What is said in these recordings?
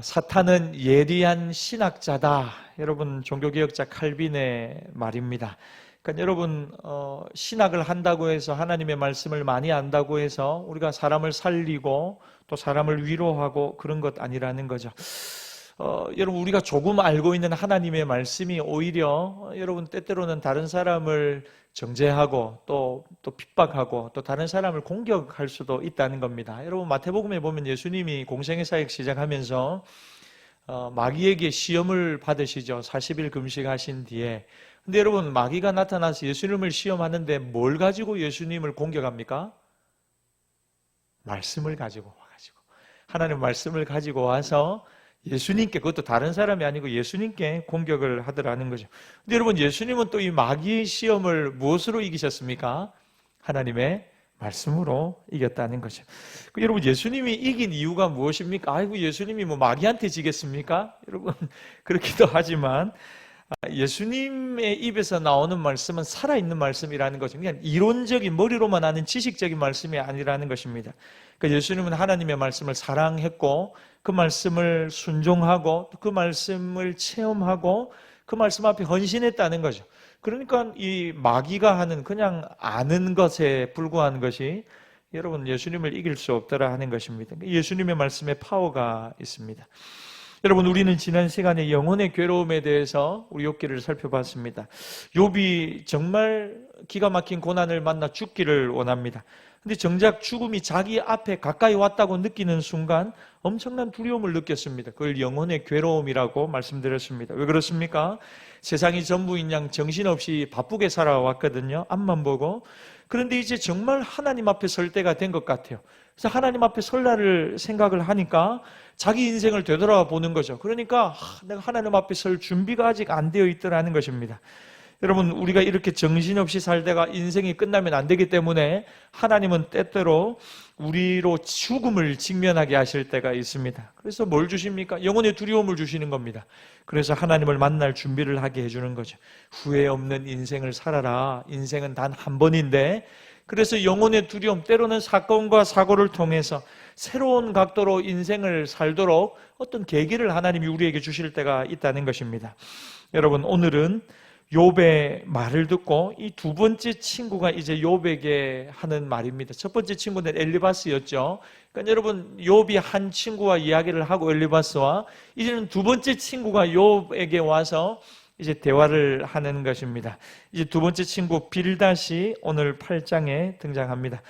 사탄은 예리한 신학자다. 여러분, 종교개혁자 칼빈의 말입니다. 그러니까 여러분, 신학을 한다고 해서, 하나님의 말씀을 많이 안다고 해서 우리가 사람을 살리고 또 사람을 위로하고 그런 것 아니라는 거죠. 여러분, 우리가 조금 알고 있는 하나님의 말씀이 오히려 여러분 때때로는 다른 사람을 정죄하고 또 핍박하고 또 다른 사람을 공격할 수도 있다는 겁니다. 여러분, 마태복음에 보면 예수님이 공생애 사역 시작하면서 마귀에게 시험을 받으시죠. 40일 금식하신 뒤에. 근데 여러분, 마귀가 나타나서 예수님을 시험하는데 뭘 가지고 예수님을 공격합니까? 말씀을 가지고 와가지고, 하나님 말씀을 가지고 와서 예수님께, 그것도 다른 사람이 아니고 예수님께 공격을 하더라는 거죠. 근데 여러분, 예수님은 또 이 마귀의 시험을 무엇으로 이기셨습니까? 하나님의 말씀으로 이겼다는 거죠. 여러분, 예수님이 이긴 이유가 무엇입니까? 아이고, 예수님이 뭐 마귀한테 지겠습니까? 여러분, 그렇기도 하지만 예수님의 입에서 나오는 말씀은 살아있는 말씀이라는 거죠. 그냥 이론적인, 머리로만 아는 지식적인 말씀이 아니라는 것입니다. 그러니까 예수님은 하나님의 말씀을 사랑했고, 그 말씀을 순종하고, 그 말씀을 체험하고, 그 말씀 앞에 헌신했다는 거죠. 그러니까 이 마귀가 하는 그냥 아는 것에 불과한 것이 여러분, 예수님을 이길 수 없더라 하는 것입니다. 예수님의 말씀에 파워가 있습니다. 여러분, 우리는 지난 시간에 영혼의 괴로움에 대해서 우리 욥기를 살펴봤습니다. 욥이 정말 기가 막힌 고난을 만나 죽기를 원합니다. 근데 정작 죽음이 자기 앞에 가까이 왔다고 느끼는 순간 엄청난 두려움을 느꼈습니다. 그걸 영혼의 괴로움이라고 말씀드렸습니다. 왜 그렇습니까? 세상이 전부인 양 정신없이 바쁘게 살아왔거든요. 앞만 보고. 그런데 이제 정말 하나님 앞에 설 때가 된 것 같아요. 그래서 하나님 앞에 설날을 생각을 하니까 자기 인생을 되돌아보는 거죠. 그러니까 내가 하나님 앞에 설 준비가 아직 안 되어 있더라는 것입니다. 여러분, 우리가 이렇게 정신없이 살다가 인생이 끝나면 안 되기 때문에 하나님은 때때로 우리로 죽음을 직면하게 하실 때가 있습니다. 그래서 뭘 주십니까? 영혼의 두려움을 주시는 겁니다. 그래서 하나님을 만날 준비를 하게 해주는 거죠. 후회 없는 인생을 살아라. 인생은 단 한 번인데, 그래서 영혼의 두려움, 때로는 사건과 사고를 통해서 새로운 각도로 인생을 살도록 어떤 계기를 하나님이 우리에게 주실 때가 있다는 것입니다. 여러분, 오늘은 욥의 말을 듣고 이 두 번째 친구가 이제 욥에게 하는 말입니다. 첫 번째 친구는 엘리바스였죠. 그러니까 여러분, 욥이 한 친구와 이야기를 하고, 엘리바스와, 이제는 두 번째 친구가 욥에게 와서 이제 대화를 하는 것입니다. 이제 두 번째 친구 빌닷이 오늘 8장에 등장합니다.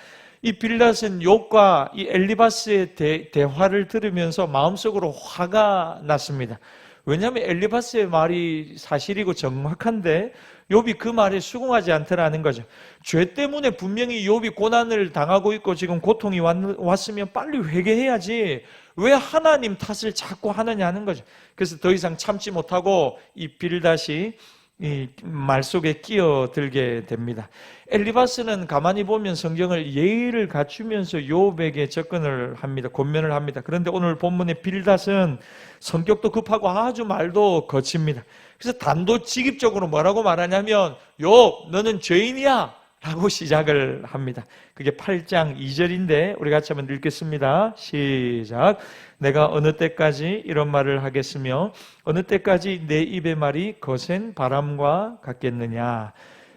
이 빌닷은 욥과 이 엘리바스의 대화를 들으면서 마음속으로 화가 났습니다. 왜냐하면 엘리바스의 말이 사실이고 정확한데 욥이 그 말에 수긍하지 않더라는 거죠. 죄 때문에 분명히 욥이 고난을 당하고 있고 지금 고통이 왔으면 빨리 회개해야지 왜 하나님 탓을 자꾸 하느냐는 거죠. 그래서 더 이상 참지 못하고 이 빌닷이 이 말 속에 끼어들게 됩니다. 엘리바스는 가만히 보면 성경을 예의를 갖추면서 욥에게 접근을 합니다. 권면을 합니다. 그런데 오늘 본문의 빌닷은 성격도 급하고 아주 말도 거칩니다. 그래서 단도직입적으로 뭐라고 말하냐면, 욥, 너는 죄인이야 라고 시작을 합니다. 그게 8장 2절인데 우리 같이 한번 읽겠습니다. 시작. 내가 어느 때까지 이런 말을 하겠으며 어느 때까지 내 입의 말이 거센 바람과 같겠느냐.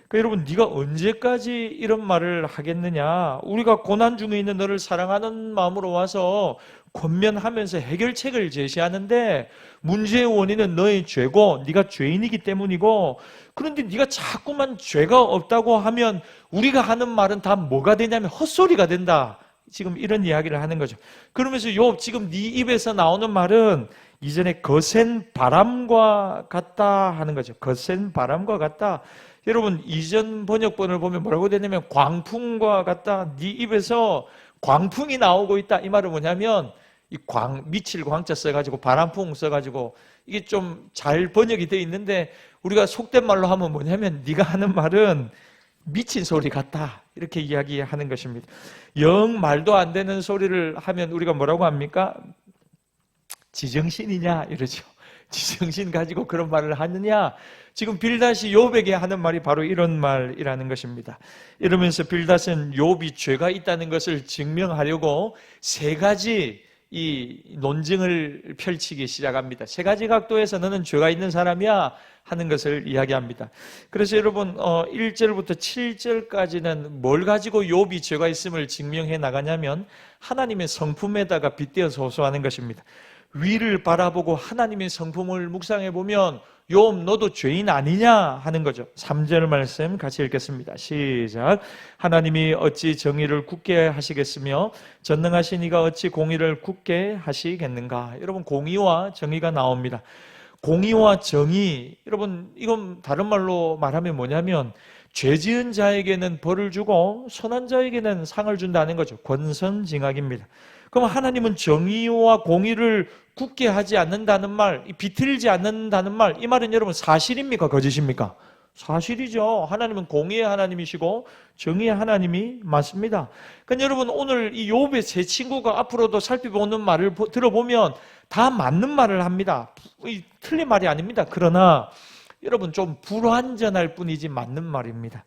그러니까 여러분, 네가 언제까지 이런 말을 하겠느냐. 우리가 고난 중에 있는 너를 사랑하는 마음으로 와서 권면하면서 해결책을 제시하는데 문제의 원인은 너의 죄고 네가 죄인이기 때문이고, 그런데 네가 자꾸만 죄가 없다고 하면 우리가 하는 말은 다 뭐가 되냐면 헛소리가 된다. 지금 이런 이야기를 하는 거죠. 그러면서 욥, 지금 네 입에서 나오는 말은 이전에 거센 바람과 같다 하는 거죠. 거센 바람과 같다. 여러분, 이전 번역본을 보면 뭐라고 되냐면 광풍과 같다. 네 입에서 광풍이 나오고 있다. 이 말은 뭐냐면 이 미칠 광자 써가지고 바람풍 써가지고 이게 좀 잘 번역이 되어 있는데 우리가 속된 말로 하면 뭐냐면 네가 하는 말은 미친 소리 같다. 이렇게 이야기하는 것입니다. 영 말도 안 되는 소리를 하면 우리가 뭐라고 합니까? 지정신이냐 이러죠. 지정신 가지고 그런 말을 하느냐. 지금 빌닷이 욥에게 하는 말이 바로 이런 말이라는 것입니다. 이러면서 빌닷은 욥이 죄가 있다는 것을 증명하려고 세 가지 이 논증을 펼치기 시작합니다. 세 가지 각도에서 너는 죄가 있는 사람이야 하는 것을 이야기합니다. 그래서 여러분 1절부터 7절까지는 뭘 가지고 욥이 죄가 있음을 증명해 나가냐면 하나님의 성품에다가 빗대어서 호소하는 것입니다. 위를 바라보고 하나님의 성품을 묵상해 보면 욥 너도 죄인 아니냐 하는 거죠. 3절 말씀 같이 읽겠습니다. 시작. 하나님이 어찌 정의를 굳게 하시겠으며 전능하신 이가 어찌 공의를 굳게 하시겠는가. 여러분 공의와 정의가 나옵니다. 공의와 정의, 여러분 이건 다른 말로 말하면 뭐냐면 죄 지은 자에게는 벌을 주고 선한 자에게는 상을 준다는 거죠. 권선징악입니다. 그럼 하나님은 정의와 공의를 굳게 하지 않는다는 말, 비틀지 않는다는 말, 이 말은 여러분 사실입니까? 거짓입니까? 사실이죠. 하나님은 공의의 하나님이시고 정의의 하나님이 맞습니다. 그러니까 여러분 오늘 이 욥의 세 친구가 앞으로도 살펴보는 말을 들어보면 다 맞는 말을 합니다. 틀린 말이 아닙니다. 그러나 여러분 좀 불완전할 뿐이지 맞는 말입니다.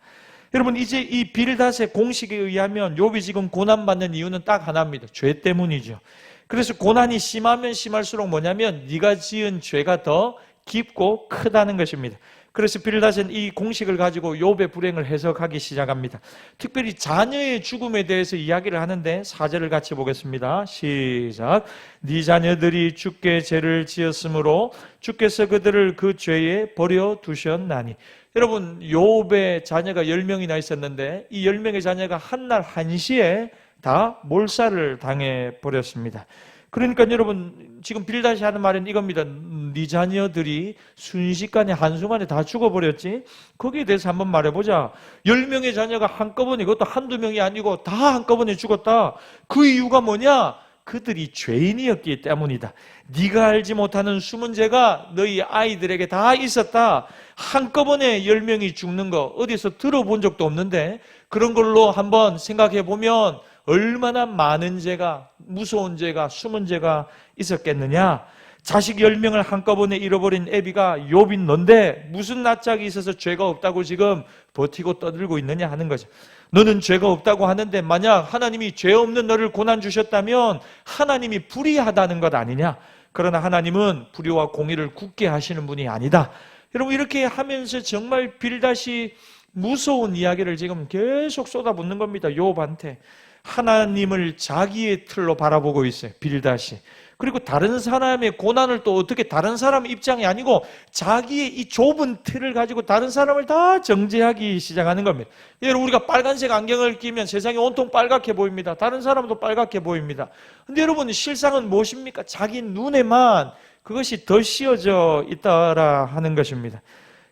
여러분 이제 이 빌닷의 공식에 의하면 욥이 지금 고난받는 이유는 딱 하나입니다. 죄 때문이죠. 그래서 고난이 심하면 심할수록 뭐냐면 네가 지은 죄가 더 깊고 크다는 것입니다. 그래서 빌닷은 이 공식을 가지고 욥의 불행을 해석하기 시작합니다. 특별히 자녀의 죽음에 대해서 이야기를 하는데 4절을 같이 보겠습니다. 시작. 네 자녀들이 주께 죄를 지었으므로 주께서 그들을 그 죄에 버려두셨나니. 여러분 욥의 자녀가 10명이나 있었는데 이 10명의 자녀가 한날 한시에 다 몰살을 당해버렸습니다. 그러니까 여러분 지금 빌닷이 하는 말은 이겁니다. 네 자녀들이 순식간에 한순간에 다 죽어버렸지. 거기에 대해서 한번 말해보자. 10명의 자녀가 한꺼번에, 그것도 한두 명이 아니고 다 한꺼번에 죽었다. 그 이유가 뭐냐? 그들이 죄인이었기 때문이다. 네가 알지 못하는 숨은 죄가 너희 아이들에게 다 있었다. 한꺼번에 10명이 죽는 거 어디서 들어본 적도 없는데 그런 걸로 한번 생각해 보면 얼마나 많은 죄가, 무서운 죄가, 숨은 죄가 있었겠느냐. 자식 10명을 한꺼번에 잃어버린 애비가 욥인 넌데 무슨 낯짝이 있어서 죄가 없다고 지금 버티고 떠들고 있느냐 하는 거죠. 너는 죄가 없다고 하는데 만약 하나님이 죄 없는 너를 고난 주셨다면 하나님이 불의하다는 것 아니냐. 그러나 하나님은 불의와 공의를 굳게 하시는 분이 아니다. 여러분 이렇게 하면서 정말 빌닷이 무서운 이야기를 지금 계속 쏟아붓는 겁니다. 욥한테. 하나님을 자기의 틀로 바라보고 있어요. 빌닷이. 그리고 다른 사람의 고난을 또 어떻게 다른 사람 입장이 아니고 자기의 이 좁은 틀을 가지고 다른 사람을 다 정죄하기 시작하는 겁니다. 여러분 우리가 빨간색 안경을 끼면 세상이 온통 빨갛게 보입니다. 다른 사람도 빨갛게 보입니다. 근데 여러분 실상은 무엇입니까? 자기 눈에만 그것이 더 씌어져 있다라 하는 것입니다.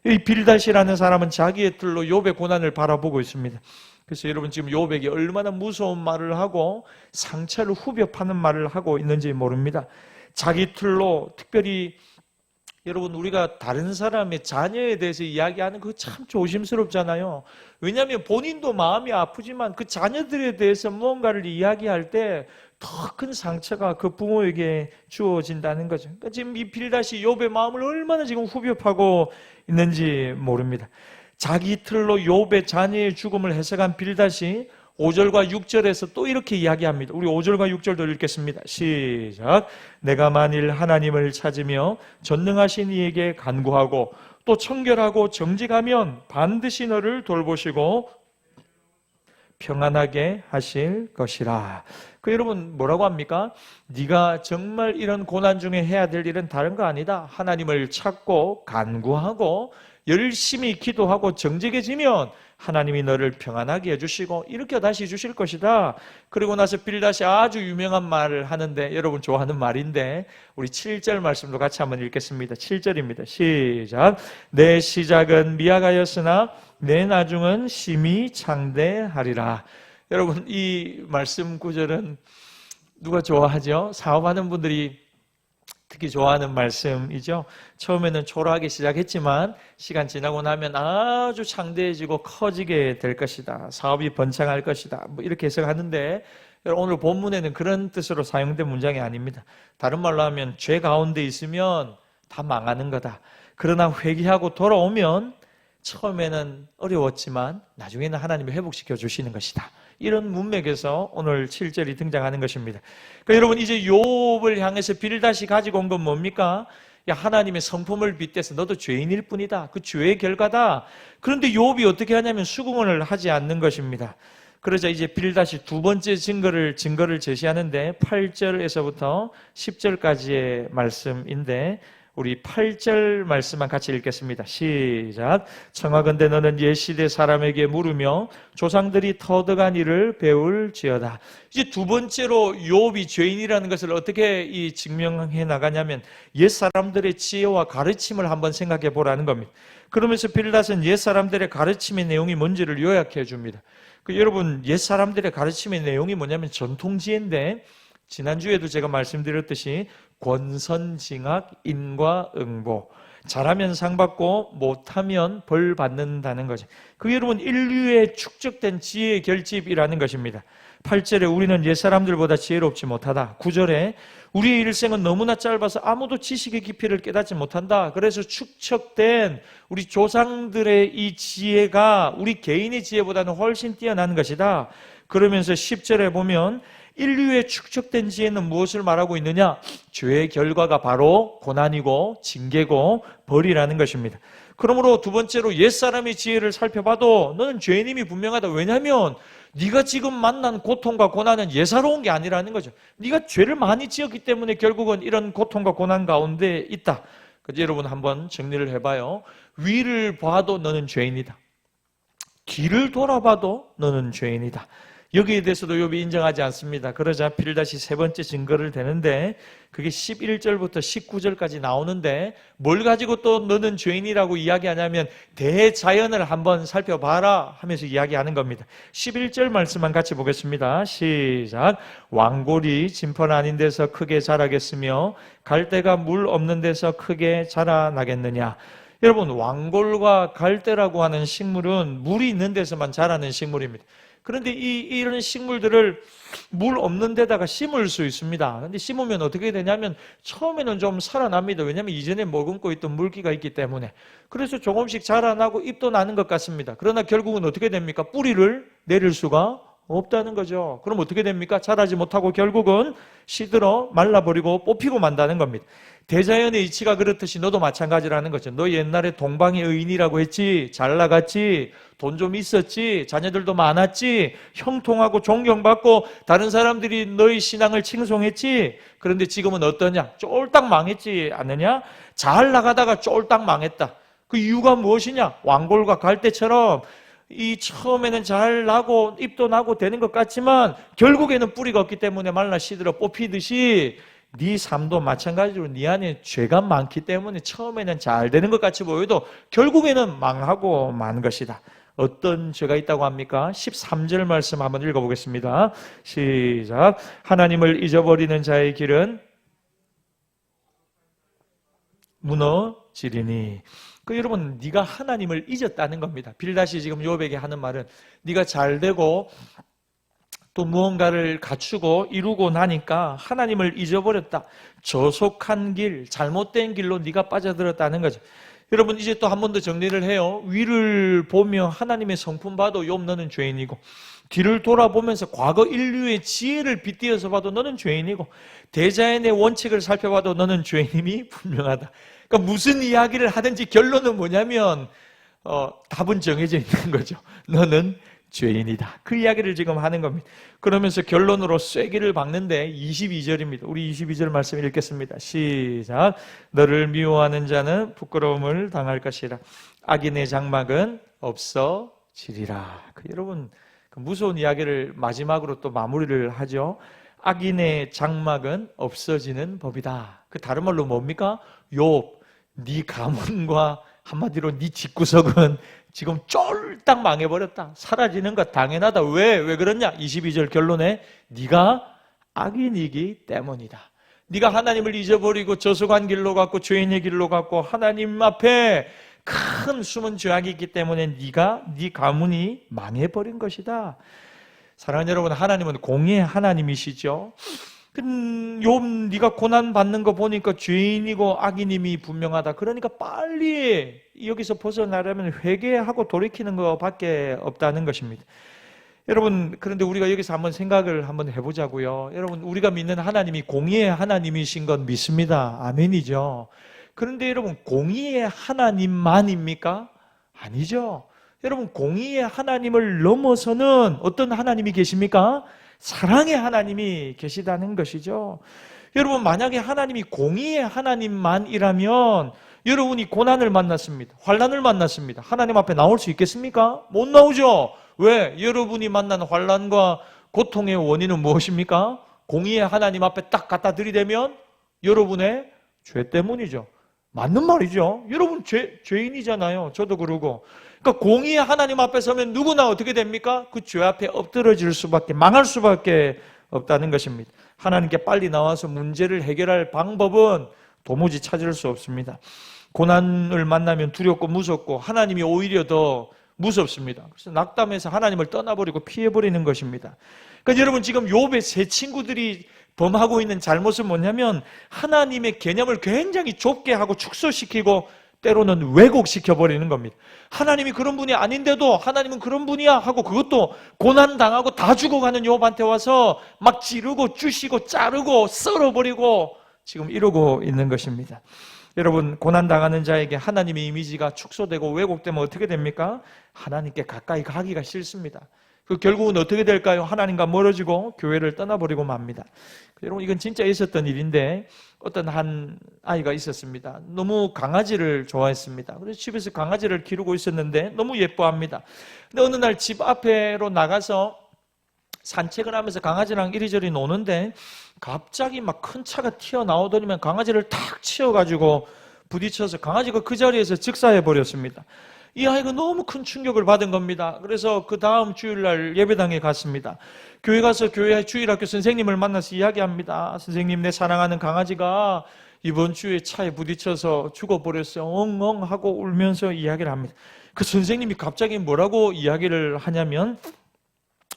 이 빌닷이라는 사람은 자기의 틀로 욥의 고난을 바라보고 있습니다. 그래서 여러분 지금 욥에게 얼마나 무서운 말을 하고 상처를 후벼 파는 말을 하고 있는지 모릅니다. 자기 틀로 특별히 여러분 우리가 다른 사람의 자녀에 대해서 이야기하는 거 참 조심스럽잖아요. 왜냐하면 본인도 마음이 아프지만 그 자녀들에 대해서 무언가를 이야기할 때 더 큰 상처가 그 부모에게 주어진다는 거죠. 그러니까 지금 이 빌닷이 욥의 마음을 얼마나 지금 후벼 파고 있는지 모릅니다. 자기 틀로 욥의 자녀의 죽음을 해석한 빌닷이 5절과 6절에서 또 이렇게 이야기합니다. 우리 5절과 6절도 읽겠습니다. 시작. 내가 만일 하나님을 찾으며 전능하신 이에게 간구하고 또 청결하고 정직하면 반드시 너를 돌보시고 평안하게 하실 것이라. 여러분 뭐라고 합니까? 네가 정말 이런 고난 중에 해야 될 일은 다른 거 아니다. 하나님을 찾고 간구하고 열심히 기도하고 정직해지면 하나님이 너를 평안하게 해주시고 이렇게 다시 주실 것이다. 그리고 나서 빌닷이 아주 유명한 말을 하는데 여러분 좋아하는 말인데 우리 7절 말씀도 같이 한번 읽겠습니다. 7절입니다. 시작. 내 시작은 미약하였으나 내 나중은 심히 창대하리라. 여러분 이 말씀 구절은 누가 좋아하죠? 사업하는 분들이 특히 좋아하는 말씀이죠. 처음에는 초라하게 시작했지만 시간 지나고 나면 아주 창대해지고 커지게 될 것이다. 사업이 번창할 것이다. 뭐 이렇게 해석하는데 오늘 본문에는 그런 뜻으로 사용된 문장이 아닙니다. 다른 말로 하면 죄 가운데 있으면 다 망하는 거다. 그러나 회개하고 돌아오면 처음에는 어려웠지만 나중에는 하나님이 회복시켜 주시는 것이다. 이런 문맥에서 오늘 7절이 등장하는 것입니다. 그러니까 여러분 이제 욥을 향해서 빌닷이 가지고 온 건 뭡니까? 야, 하나님의 성품을 빗대서 너도 죄인일 뿐이다. 그 죄의 결과다. 그런데 욥이 어떻게 하냐면 수긍을 하지 않는 것입니다. 그러자 이제 빌닷이 두 번째 증거를 제시하는데 8절에서부터 10절까지의 말씀인데 우리 8절 말씀만 같이 읽겠습니다. 시작. 청하건대 너는 옛 시대 사람에게 물으며 조상들이 터득한 일을 배울지어다. 이제 두 번째로 욥이 죄인이라는 것을 어떻게 증명해 나가냐면 옛 사람들의 지혜와 가르침을 한번 생각해 보라는 겁니다. 그러면서 빌닷은 옛 사람들의 가르침의 내용이 뭔지를 요약해 줍니다. 여러분 옛 사람들의 가르침의 내용이 뭐냐면 전통지혜인데 지난주에도 제가 말씀드렸듯이 권선징악, 인과응보. 잘하면 상 받고 못하면 벌 받는다는 거죠. 그게 여러분 인류의 축적된 지혜의 결집이라는 것입니다. 8절에 우리는 옛사람들보다 지혜롭지 못하다. 9절에 우리의 일생은 너무나 짧아서 아무도 지식의 깊이를 깨닫지 못한다. 그래서 축적된 우리 조상들의 이 지혜가 우리 개인의 지혜보다는 훨씬 뛰어난 것이다. 그러면서 10절에 보면 인류의 축적된 지혜는 무엇을 말하고 있느냐? 죄의 결과가 바로 고난이고 징계고 벌이라는 것입니다. 그러므로 두 번째로 옛사람의 지혜를 살펴봐도 너는 죄인임이 분명하다. 왜냐하면 네가 지금 만난 고통과 고난은 예사로운 게 아니라는 거죠. 네가 죄를 많이 지었기 때문에 결국은 이런 고통과 고난 가운데 있다. 그래서 여러분 한번 정리를 해봐요. 위를 봐도 너는 죄인이다. 뒤를 돌아봐도 너는 죄인이다. 여기에 대해서도 욥이 인정하지 않습니다. 그러자 빌닷이 세 번째 증거를 대는데 그게 11절부터 19절까지 나오는데 뭘 가지고 또 너는 죄인이라고 이야기하냐면 대자연을 한번 살펴봐라 하면서 이야기하는 겁니다. 11절 말씀만 같이 보겠습니다. 시작. 왕골이 진펀 아닌 데서 크게 자라겠으며 갈대가 물 없는 데서 크게 자라나겠느냐. 여러분 왕골과 갈대라고 하는 식물은 물이 있는 데서만 자라는 식물입니다. 그런데 이런 식물들을 물 없는 데다가 심을 수 있습니다. 그런데 심으면 어떻게 되냐면 처음에는 좀 살아납니다. 왜냐하면 이전에 머금고 있던 물기가 있기 때문에. 그래서 조금씩 자라나고 잎도 나는 것 같습니다. 그러나 결국은 어떻게 됩니까? 뿌리를 내릴 수가 없다는 거죠. 그럼 어떻게 됩니까? 자라지 못하고 결국은 시들어 말라버리고 뽑히고 만다는 겁니다. 대자연의 이치가 그렇듯이 너도 마찬가지라는 거죠. 너 옛날에 동방의 의인이라고 했지, 잘 나갔지, 돈 좀 있었지, 자녀들도 많았지, 형통하고 존경받고 다른 사람들이 너의 신앙을 칭송했지. 그런데 지금은 어떠냐? 쫄딱 망했지 않느냐? 잘 나가다가 쫄딱 망했다. 그 이유가 무엇이냐? 왕골과 갈대처럼 이 처음에는 잘 나고 잎도 나고 되는 것 같지만 결국에는 뿌리가 없기 때문에 말라 시들어 뽑히듯이 네 삶도 마찬가지로 네 안에 죄가 많기 때문에 처음에는 잘 되는 것 같이 보여도 결국에는 망하고 만 것이다. 어떤 죄가 있다고 합니까? 13절 말씀 한번 읽어보겠습니다. 시작. 하나님을 잊어버리는 자의 길은 무너지리니. 여러분 네가 하나님을 잊었다는 겁니다. 빌닷이 지금 욥에게 하는 말은 네가 잘 되고 또 무언가를 갖추고 이루고 나니까 하나님을 잊어버렸다. 저속한 길, 잘못된 길로 네가 빠져들었다는 거죠. 여러분 이제 또 한 번 더 정리를 해요. 위를 보며 하나님의 성품 봐도 욥 너는 죄인이고, 뒤를 돌아보면서 과거 인류의 지혜를 빗대어서 봐도 너는 죄인이고, 대자연의 원칙을 살펴봐도 너는 죄인임이 분명하다. 그러니까 무슨 이야기를 하든지 결론은 뭐냐면 답은 정해져 있는 거죠. 너는 죄인이다. 그 이야기를 지금 하는 겁니다. 그러면서 결론으로 쐐기를 박는데 22절입니다. 우리 22절 말씀 읽겠습니다. 시작. 너를 미워하는 자는 부끄러움을 당할 것이라. 악인의 장막은 없어지리라. 여러분 무서운 이야기를 마지막으로 또 마무리를 하죠. 악인의 장막은 없어지는 법이다. 그 다른 말로 뭡니까? 욥, 네 가문과 한마디로 네 집구석은 지금 쫄딱 망해버렸다. 사라지는 거 당연하다. 왜 그러냐? 22절 결론에 네가 악인이기 때문이다. 네가 하나님을 잊어버리고 저속한 길로 갔고 죄인의 길로 갔고 하나님 앞에 큰 숨은 죄악이 있기 때문에 네 가문이 망해버린 것이다. 사랑하는 여러분, 하나님은 공의의 하나님이시죠. 욥 네가 고난 받는 거 보니까 죄인이고 악인임이 분명하다. 그러니까 빨리 여기서 벗어나려면 회개하고 돌이키는 것밖에 없다는 것입니다. 여러분, 그런데 우리가 여기서 한번 생각을 한번 해보자고요. 여러분, 우리가 믿는 하나님이 공의의 하나님이신 건 믿습니다. 아멘이죠. 그런데 여러분, 공의의 하나님만입니까? 아니죠. 여러분, 공의의 하나님을 넘어서는 어떤 하나님이 계십니까? 사랑의 하나님이 계시다는 것이죠. 여러분, 만약에 하나님이 공의의 하나님만이라면 여러분이 고난을 만났습니다. 환난을 만났습니다. 하나님 앞에 나올 수 있겠습니까? 못 나오죠. 왜? 여러분이 만난 환난과 고통의 원인은 무엇입니까? 공의의 하나님 앞에 딱 갖다 들이대면 여러분의 죄 때문이죠. 맞는 말이죠. 여러분 죄인이잖아요. 저도 그러고. 그러니까 공의의 하나님 앞에 서면 누구나 어떻게 됩니까? 그 죄 앞에 엎드러질 수밖에, 망할 수밖에 없다는 것입니다. 하나님께 빨리 나와서 문제를 해결할 방법은 도무지 찾을 수 없습니다. 고난을 만나면 두렵고 무섭고 하나님이 오히려 더 무섭습니다. 그래서 낙담해서 하나님을 떠나버리고 피해버리는 것입니다. 그러니까 여러분, 지금 욥의 세 친구들이 범하고 있는 잘못은 뭐냐면 하나님의 개념을 굉장히 좁게 하고 축소시키고 때로는 왜곡시켜버리는 겁니다. 하나님이 그런 분이 아닌데도 하나님은 그런 분이야 하고 그것도 고난당하고 다 죽어가는 욥한테 와서 막 찌르고 쑤시고 자르고 썰어버리고 지금 이러고 있는 것입니다. 여러분, 고난당하는 자에게 하나님의 이미지가 축소되고 왜곡되면 어떻게 됩니까? 하나님께 가까이 가기가 싫습니다. 그 결국은 어떻게 될까요? 하나님과 멀어지고 교회를 떠나버리고 맙니다. 여러분, 이건 진짜 있었던 일인데 어떤 한 아이가 있었습니다. 너무 강아지를 좋아했습니다. 그래서 집에서 강아지를 기르고 있었는데 너무 예뻐합니다. 근데 어느 날 집 앞으로 나가서 산책을 하면서 강아지랑 이리저리 노는데 갑자기 막 큰 차가 튀어나오더니만 강아지를 탁 치어가지고 부딪혀서 강아지가 그 자리에서 즉사해버렸습니다. 이 아이가 너무 큰 충격을 받은 겁니다. 그래서 그 다음 주일날 예배당에 갔습니다. 교회 가서 교회 주일학교 선생님을 만나서 이야기합니다. 선생님, 내 사랑하는 강아지가 이번 주에 차에 부딪혀서 죽어버렸어요. 엉엉 하고 울면서 이야기를 합니다. 그 선생님이 갑자기 뭐라고 이야기를 하냐면,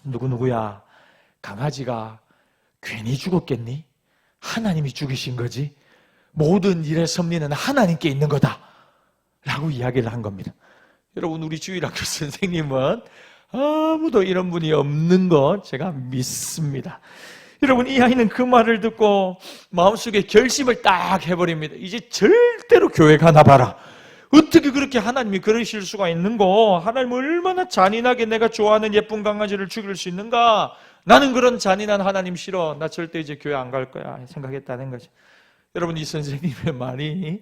누구야, 강아지가 괜히 죽었겠니? 하나님이 죽이신 거지. 모든 일의 섭리는 하나님께 있는 거다 라고 이야기를 한 겁니다. 여러분, 우리 주일학교 선생님은 아무도 이런 분이 없는 것 제가 믿습니다. 여러분, 이 아이는 그 말을 듣고 마음속에 결심을 딱 해버립니다. 이제 절대로 교회 가나 봐라. 어떻게 그렇게 하나님이 그러실 수가 있는고? 하나님 얼마나 잔인하게 내가 좋아하는 예쁜 강아지를 죽일 수 있는가? 나는 그런 잔인한 하나님 싫어. 나 절대 이제 교회 안 갈 거야 생각했다는 거죠. 여러분, 이 선생님의 말이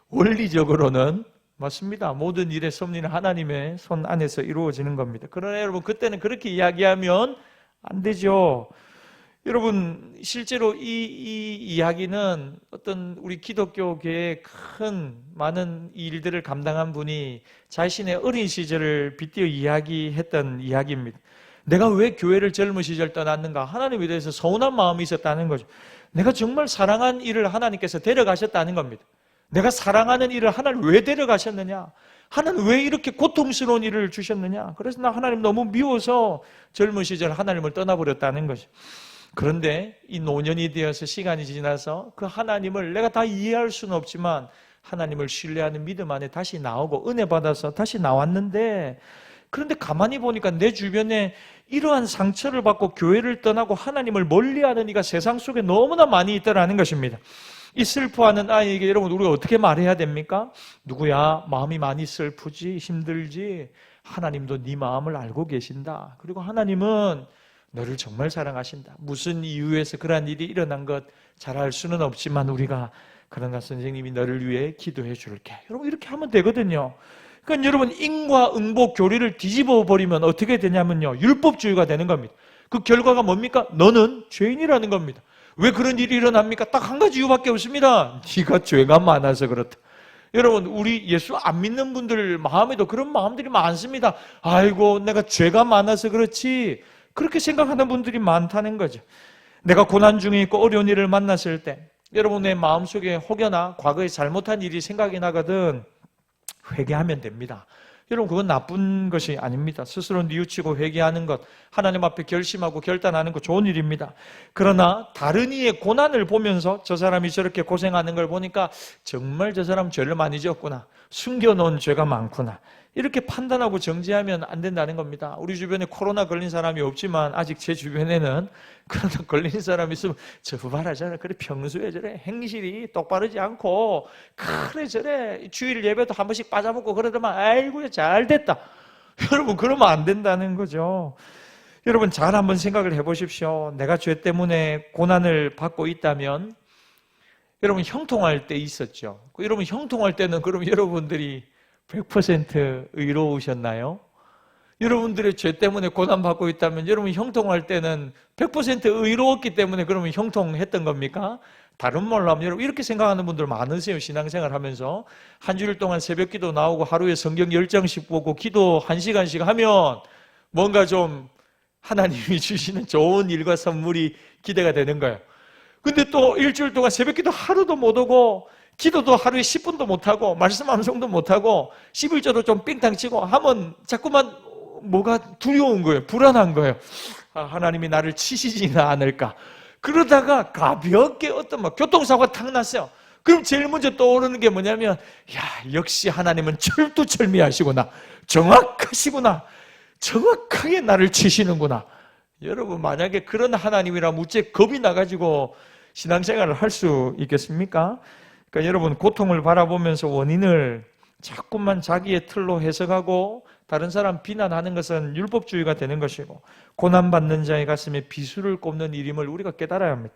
원리적으로는 맞습니다. 모든 일의 섭리는 하나님의 손 안에서 이루어지는 겁니다. 그러나 여러분, 그때는 그렇게 이야기하면 안 되죠. 여러분, 실제로 이 이야기는 어떤 우리 기독교계의 많은 일들을 감당한 분이 자신의 어린 시절을 빗대어 이야기했던 이야기입니다. 내가 왜 교회를 젊은 시절 떠났는가? 하나님에 대해서 서운한 마음이 있었다는 거죠. 내가 정말 사랑한 일을 하나님께서 데려가셨다는 겁니다. 내가 사랑하는 일을 하나님 왜 데려가셨느냐? 하나님 왜 이렇게 고통스러운 일을 주셨느냐? 그래서 나 하나님 너무 미워서 젊은 시절 하나님을 떠나버렸다는 거죠. 그런데 이 노년이 되어서 시간이 지나서 그 하나님을 내가 다 이해할 수는 없지만 하나님을 신뢰하는 믿음 안에 다시 나오고 은혜 받아서 다시 나왔는데, 그런데 가만히 보니까 내 주변에 이러한 상처를 받고 교회를 떠나고 하나님을 멀리하는 이가 세상 속에 너무나 많이 있다라는 것입니다. 이 슬퍼하는 아이에게 여러분, 우리가 어떻게 말해야 됩니까? 누구야, 마음이 많이 슬프지, 힘들지. 하나님도 네 마음을 알고 계신다. 그리고 하나님은 너를 정말 사랑하신다. 무슨 이유에서 그러한 일이 일어난 것 잘 알 수는 없지만 우리가, 그러나 선생님이 너를 위해 기도해 줄게. 여러분, 이렇게 하면 되거든요. 그러니까 여러분, 인과 응보 교리를 뒤집어 버리면 어떻게 되냐면요, 율법주의가 되는 겁니다. 그 결과가 뭡니까? 너는 죄인이라는 겁니다. 왜 그런 일이 일어납니까? 딱 한 가지 이유밖에 없습니다. 네가 죄가 많아서 그렇다. 여러분, 우리 예수 안 믿는 분들 마음에도 그런 마음들이 많습니다. 아이고, 내가 죄가 많아서 그렇지. 그렇게 생각하는 분들이 많다는 거죠. 내가 고난 중에 있고 어려운 일을 만났을 때 여러분의 마음속에 혹여나 과거에 잘못한 일이 생각이 나거든 회개하면 됩니다. 여러분, 그건 나쁜 것이 아닙니다. 스스로 뉘우치고 회개하는 것, 하나님 앞에 결심하고 결단하는 것 좋은 일입니다. 그러나 다른 이의 고난을 보면서 저 사람이 저렇게 고생하는 걸 보니까 정말 저 사람 죄를 많이 지었구나, 숨겨놓은 죄가 많구나, 이렇게 판단하고 정죄하면 안 된다는 겁니다. 우리 주변에 코로나 걸린 사람이 없지만 아직 제 주변에는 코로나 걸린 사람이 있으면 저 봐라 저래 그래 평소에 저래 행실이 똑바르지 않고 그래 저래 주일 예배도 한 번씩 빠져먹고 그러더만 아이고 잘 됐다. 여러분 그러면 안 된다는 거죠. 여러분 잘 한번 생각을 해보십시오. 내가 죄 때문에 고난을 받고 있다면 여러분 형통할 때 있었죠. 여러분 형통할 때는 그럼 여러분들이 100% 의로우셨나요? 여러분들의 죄 때문에 고난받고 있다면 여러분 형통할 때는 100% 의로웠기 때문에 그러면 형통했던 겁니까? 다른 말로 하면 여러분 이렇게 생각하는 분들 많으세요. 신앙생활 하면서 한 주일 동안 새벽 기도 나오고 하루에 성경 10장씩 보고 기도 1시간씩 하면 뭔가 좀 하나님이 주시는 좋은 일과 선물이 기대가 되는 거예요. 근데 또 일주일 동안 새벽 기도 하루도 못 오고 기도도 하루에 10분도 못하고 말씀 암송도 못하고 11조도 좀 삥땅 치고 하면 자꾸만 뭐가 두려운 거예요. 불안한 거예요. 하나님이 나를 치시지는 않을까. 그러다가 가볍게 어떤 교통사고가 탁 났어요. 그럼 제일 먼저 떠오르는 게 뭐냐면 야 역시 하나님은 철두철미하시구나. 정확하시구나. 정확하게 나를 치시는구나. 여러분 만약에 그런 하나님이라면 어째 겁이 나가지고 신앙생활을 할 수 있겠습니까? 그러니까 여러분 고통을 바라보면서 원인을 자꾸만 자기의 틀로 해석하고 다른 사람 비난하는 것은 율법주의가 되는 것이고 고난받는 자의 가슴에 비수를 꼽는 일임을 우리가 깨달아야 합니다.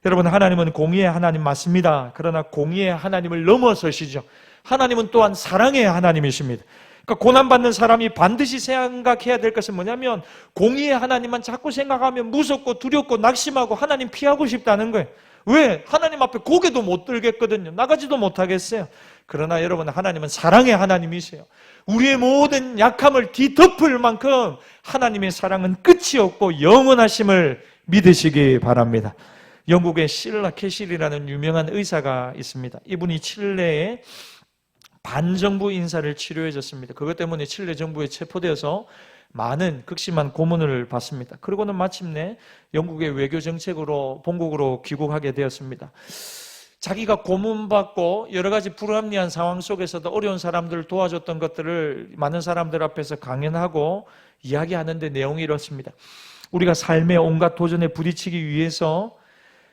여러분 하나님은 공의의 하나님 맞습니다. 그러나 공의의 하나님을 넘어서시죠. 하나님은 또한 사랑의 하나님이십니다. 그러니까 고난받는 사람이 반드시 생각해야 될 것은 뭐냐면 공의의 하나님만 자꾸 생각하면 무섭고 두렵고 낙심하고 하나님 피하고 싶다는 거예요. 왜? 하나님 앞에 고개도 못 들겠거든요. 나가지도 못하겠어요. 그러나 여러분 하나님은 사랑의 하나님이세요. 우리의 모든 약함을 뒤덮을 만큼 하나님의 사랑은 끝이 없고 영원하심을 믿으시기 바랍니다. 영국의 실라 캐실이라는 유명한 의사가 있습니다. 이분이 칠레에 반정부 인사를 치료해 줬습니다. 그것 때문에 칠레 정부에 체포되어서 많은 극심한 고문을 받습니다. 그러고는 마침내 영국의 외교 정책으로 본국으로 귀국하게 되었습니다. 자기가 고문받고 여러 가지 불합리한 상황 속에서도 어려운 사람들을 도와줬던 것들을 많은 사람들 앞에서 강연하고 이야기하는데 내용이 이렇습니다. 우리가 삶의 온갖 도전에 부딪히기 위해서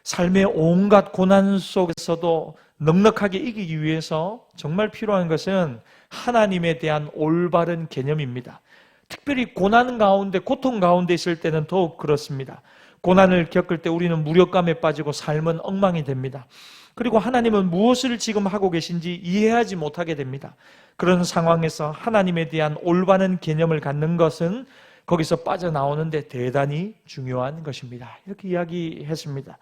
삶의 온갖 고난 속에서도 넉넉하게 이기기 위해서 정말 필요한 것은 하나님에 대한 올바른 개념입니다. 특별히 고난 가운데, 고통 가운데 있을 때는 더욱 그렇습니다. 고난을 겪을 때 우리는 무력감에 빠지고 삶은 엉망이 됩니다. 그리고 하나님은 무엇을 지금 하고 계신지 이해하지 못하게 됩니다. 그런 상황에서 하나님에 대한 올바른 개념을 갖는 것은 거기서 빠져나오는데 대단히 중요한 것입니다. 이렇게 이야기했습니다.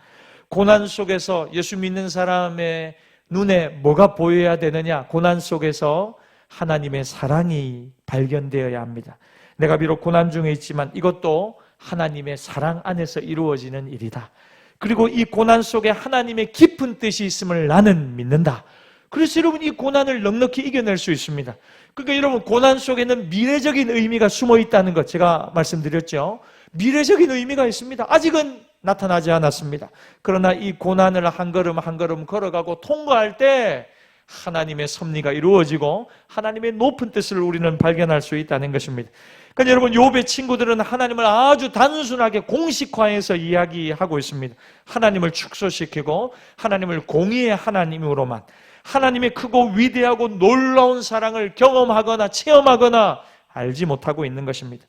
고난 속에서 예수 믿는 사람의 눈에 뭐가 보여야 되느냐? 고난 속에서 하나님의 사랑이 발견되어야 합니다. 내가 비록 고난 중에 있지만 이것도 하나님의 사랑 안에서 이루어지는 일이다. 그리고 이 고난 속에 하나님의 깊은 뜻이 있음을 나는 믿는다. 그래서 여러분 이 고난을 넉넉히 이겨낼 수 있습니다. 그러니까 여러분 고난 속에는 미래적인 의미가 숨어 있다는 것 제가 말씀드렸죠. 미래적인 의미가 있습니다. 아직은 나타나지 않았습니다. 그러나 이 고난을 한 걸음 한 걸음 걸어가고 통과할 때 하나님의 섭리가 이루어지고 하나님의 높은 뜻을 우리는 발견할 수 있다는 것입니다. 그러니까 여러분 욥의 친구들은 하나님을 아주 단순하게 공식화해서 이야기하고 있습니다. 하나님을 축소시키고 하나님을 공의의 하나님으로만 하나님의 크고 위대하고 놀라운 사랑을 경험하거나 체험하거나 알지 못하고 있는 것입니다.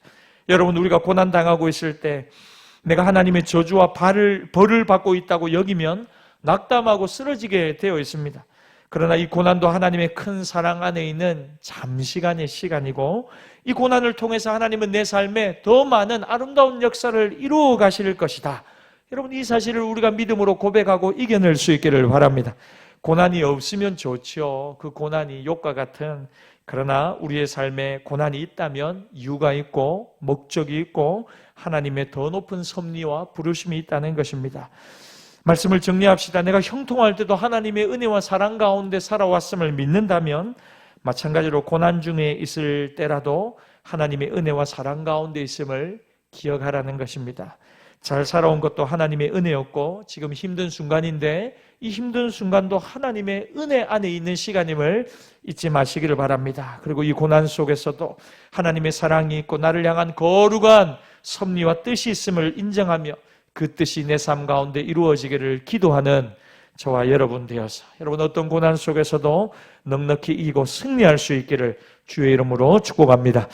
여러분 우리가 고난당하고 있을 때 내가 하나님의 저주와 벌을 받고 있다고 여기면 낙담하고 쓰러지게 되어 있습니다. 그러나 이 고난도 하나님의 큰 사랑 안에 있는 잠시간의 시간이고 이 고난을 통해서 하나님은 내 삶에 더 많은 아름다운 역사를 이루어 가실 것이다. 여러분 이 사실을 우리가 믿음으로 고백하고 이겨낼 수 있기를 바랍니다. 고난이 없으면 좋죠. 그 고난이 욕과 같은 그러나 우리의 삶에 고난이 있다면 이유가 있고 목적이 있고 하나님의 더 높은 섭리와 부르심이 있다는 것입니다. 말씀을 정리합시다. 내가 형통할 때도 하나님의 은혜와 사랑 가운데 살아왔음을 믿는다면 마찬가지로 고난 중에 있을 때라도 하나님의 은혜와 사랑 가운데 있음을 기억하라는 것입니다. 잘 살아온 것도 하나님의 은혜였고 지금 힘든 순간인데 이 힘든 순간도 하나님의 은혜 안에 있는 시간임을 잊지 마시기를 바랍니다. 그리고 이 고난 속에서도 하나님의 사랑이 있고 나를 향한 거룩한 섭리와 뜻이 있음을 인정하며 그 뜻이 내 삶 가운데 이루어지기를 기도하는 저와 여러분 되어서 여러분 어떤 고난 속에서도 넉넉히 이기고 승리할 수 있기를 주의 이름으로 축복합니다.